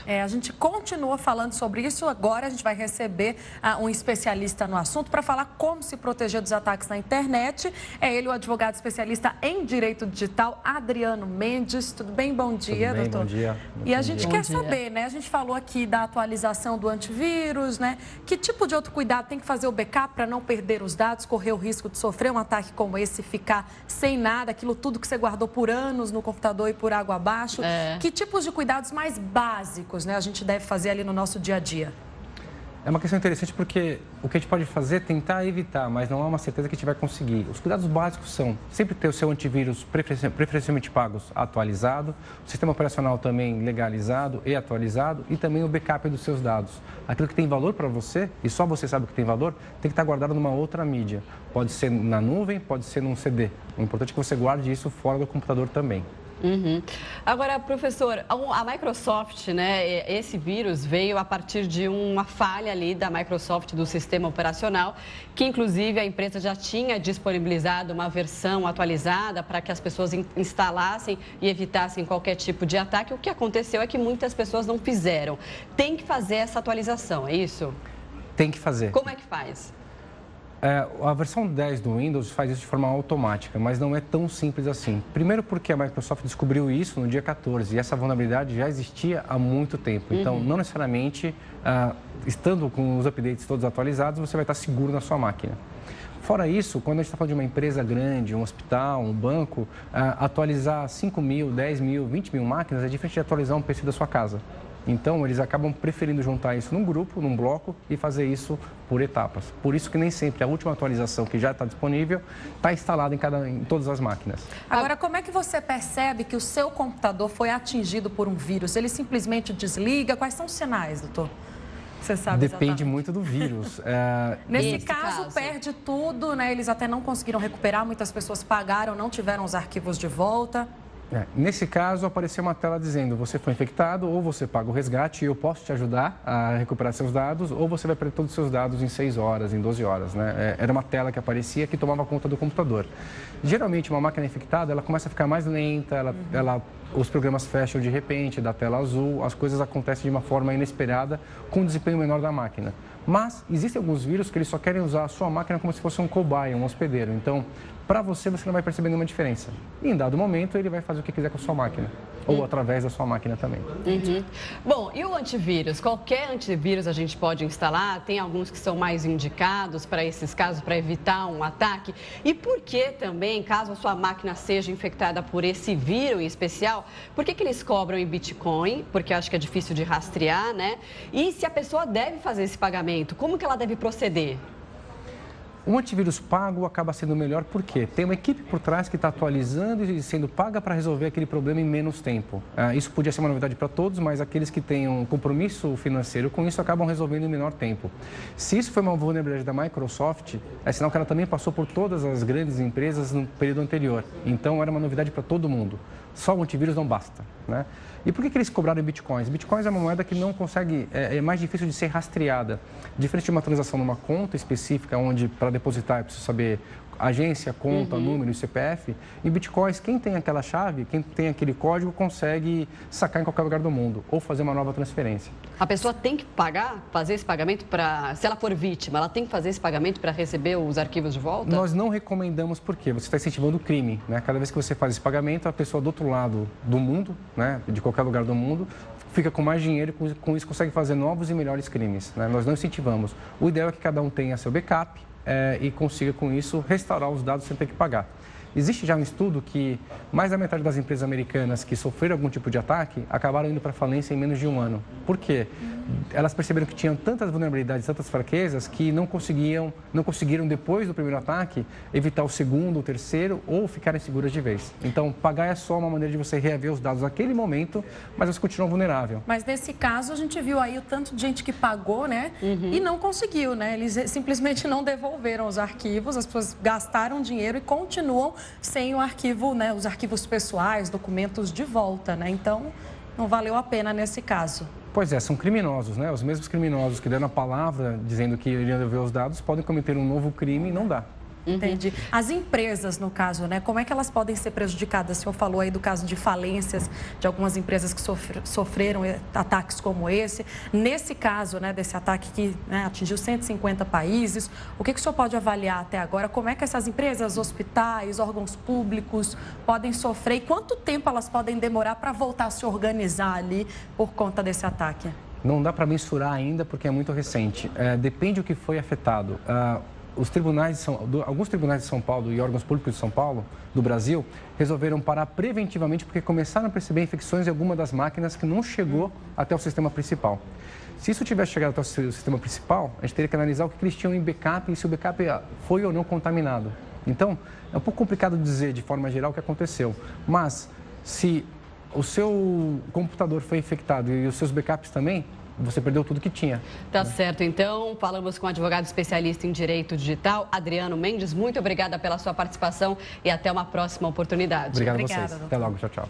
A gente continua falando sobre isso. Agora a gente vai receber um especialista no assunto para falar como se proteger dos ataques na internet. É ele, o advogado especialista em direito digital, Adriano Mendes. Tudo bem? Bom dia, Tudo bem, doutor. bom dia. E a gente quer saber, né? A gente falou aqui da atualização do antivírus, né? Que tipo de outro cuidado tem que fazer o backup para não perder os dados, correr o risco de sofrer um ataque como esse, ficar sem nada, aquilo tudo que você guardou por anos no computador e por água abaixo? Que tipos de cuidados mais básicos, né, a gente deve fazer ali no nosso dia a dia? É uma questão interessante porque o que a gente pode fazer é tentar evitar, mas não há uma certeza que a gente vai conseguir. Os cuidados básicos são sempre ter o seu antivírus preferencialmente pagos atualizado, o sistema operacional também legalizado e atualizado e também o backup dos seus dados. Aquilo que tem valor para você, e só você sabe o que tem valor, tem que estar guardado numa outra mídia. Pode ser na nuvem, pode ser num CD. O importante é que você guarde isso fora do computador também. Agora, professor, a Microsoft, né, esse vírus veio a partir de uma falha ali da Microsoft do sistema operacional, que inclusive a empresa já tinha disponibilizado uma versão atualizada para que as pessoas instalassem e evitassem qualquer tipo de ataque. O que aconteceu é que muitas pessoas não fizeram. Tem que fazer essa atualização, é isso? Tem que fazer. Como é que faz? A versão 10 do Windows faz isso de forma automática, mas não é tão simples assim. Primeiro porque a Microsoft descobriu isso no dia 14 e essa vulnerabilidade já existia há muito tempo. Então, não necessariamente, estando com os updates todos atualizados, você vai estar seguro na sua máquina. Fora isso, quando a gente está falando de uma empresa grande, um hospital, um banco, atualizar 5 mil, 10 mil, 20 mil máquinas é diferente de atualizar um PC da sua casa. Então, eles acabam preferindo juntar isso num grupo, num bloco e fazer isso por etapas. Por isso que nem sempre a última atualização que já está disponível está instalada em todas as máquinas. Agora, como é que você percebe que o seu computador foi atingido por um vírus? Ele simplesmente desliga? Quais são os sinais, doutor? Você sabe Depende exatamente. muito do vírus. Nesse caso, perde tudo, né? Eles até não conseguiram recuperar, muitas pessoas pagaram, não tiveram os arquivos de volta. Nesse caso, apareceu uma tela dizendo você foi infectado ou você paga o resgate e eu posso te ajudar a recuperar seus dados ou você vai perder todos os seus dados em 6 horas, em 12 horas. Né? Era uma tela que aparecia que tomava conta do computador. Geralmente, uma máquina infectada, ela começa a ficar mais lenta, os programas fecham de repente, da tela azul, as coisas acontecem de uma forma inesperada, com um desempenho menor da máquina. Mas existem alguns vírus que eles só querem usar a sua máquina como se fosse um cobaia, um hospedeiro. Então, para você não vai perceber nenhuma diferença. E em dado momento, ele vai fazer o que quiser com a sua máquina. Ou através da sua máquina também. Bom, e o antivírus? Qualquer antivírus a gente pode instalar? Tem alguns que são mais indicados para esses casos, para evitar um ataque? E por que também, caso a sua máquina seja infectada por esse vírus em especial, por que eles cobram em Bitcoin? Porque eu acho que é difícil de rastrear, né? E se a pessoa deve fazer esse pagamento, como que ela deve proceder? Um antivírus pago acaba sendo melhor porque tem uma equipe por trás que está atualizando e sendo paga para resolver aquele problema em menos tempo. Isso podia ser uma novidade para todos, mas aqueles que têm um compromisso financeiro com isso acabam resolvendo em menor tempo. Se isso foi uma vulnerabilidade da Microsoft, é sinal que ela também passou por todas as grandes empresas no período anterior. Então, era uma novidade para todo mundo. Só o antivírus não basta, né? E por que eles cobraram em bitcoins? Bitcoins é uma moeda que não consegue, é mais difícil de ser rastreada. Diferente de uma transação numa conta específica, onde para depositar é preciso saber agência, conta, número e CPF. Em bitcoins, quem tem aquela chave, quem tem aquele código, consegue sacar em qualquer lugar do mundo ou fazer uma nova transferência. A pessoa tem que fazer esse pagamento se ela for vítima, ela tem que fazer esse pagamento para receber os arquivos de volta? Nós não recomendamos porque você está incentivando o crime, né? Cada vez que você faz esse pagamento, a pessoa do outro lado do mundo, né, de qualquer lugar do mundo, fica com mais dinheiro e com isso consegue fazer novos e melhores crimes, né? Nós não incentivamos. O ideal é que cada um tenha seu backup e consiga com isso restaurar os dados sem ter que pagar. Existe já um estudo que mais da metade das empresas americanas que sofreram algum tipo de ataque acabaram indo para a falência em menos de um ano. Por quê? Elas perceberam que tinham tantas vulnerabilidades, tantas fraquezas, que não conseguiram, depois do primeiro ataque, evitar o segundo, o terceiro ou ficarem seguras de vez. Então, pagar é só uma maneira de você reaver os dados naquele momento, mas você continua vulnerável. Mas nesse caso, a gente viu aí o tanto de gente que pagou, né? E não conseguiu, né? Eles simplesmente não devolveram os arquivos, as pessoas gastaram dinheiro e continuam sem o arquivo, né? Os arquivos pessoais, documentos de volta, né? Então, não valeu a pena nesse caso. Pois é, são criminosos, né? Os mesmos criminosos que deram a palavra dizendo que iriam devolver os dados podem cometer um novo crime e não dá. Entendi. As empresas, no caso, né? Como é que elas podem ser prejudicadas? O senhor falou aí do caso de falências de algumas empresas que sofreram ataques como esse. Nesse caso, né, desse ataque que, né, atingiu 150 países, o que o senhor pode avaliar até agora? Como é que essas empresas, hospitais, órgãos públicos podem sofrer e quanto tempo elas podem demorar para voltar a se organizar ali por conta desse ataque? Não dá para mensurar ainda porque é muito recente. Depende do que foi afetado. Alguns tribunais de São Paulo e órgãos públicos de São Paulo, do Brasil, resolveram parar preventivamente porque começaram a perceber infecções em alguma das máquinas que não chegou até o sistema principal. Se isso tivesse chegado até o sistema principal, a gente teria que analisar o que eles tinham em backup e se o backup foi ou não contaminado. Então, é um pouco complicado dizer de forma geral o que aconteceu, mas se o seu computador foi infectado e os seus backups também, você perdeu tudo que tinha. Tá certo. Então, falamos com o advogado especialista em direito digital, Adriano Mendes. Muito obrigada pela sua participação e até uma próxima oportunidade. Obrigado a vocês. Até logo. Tchau, tchau.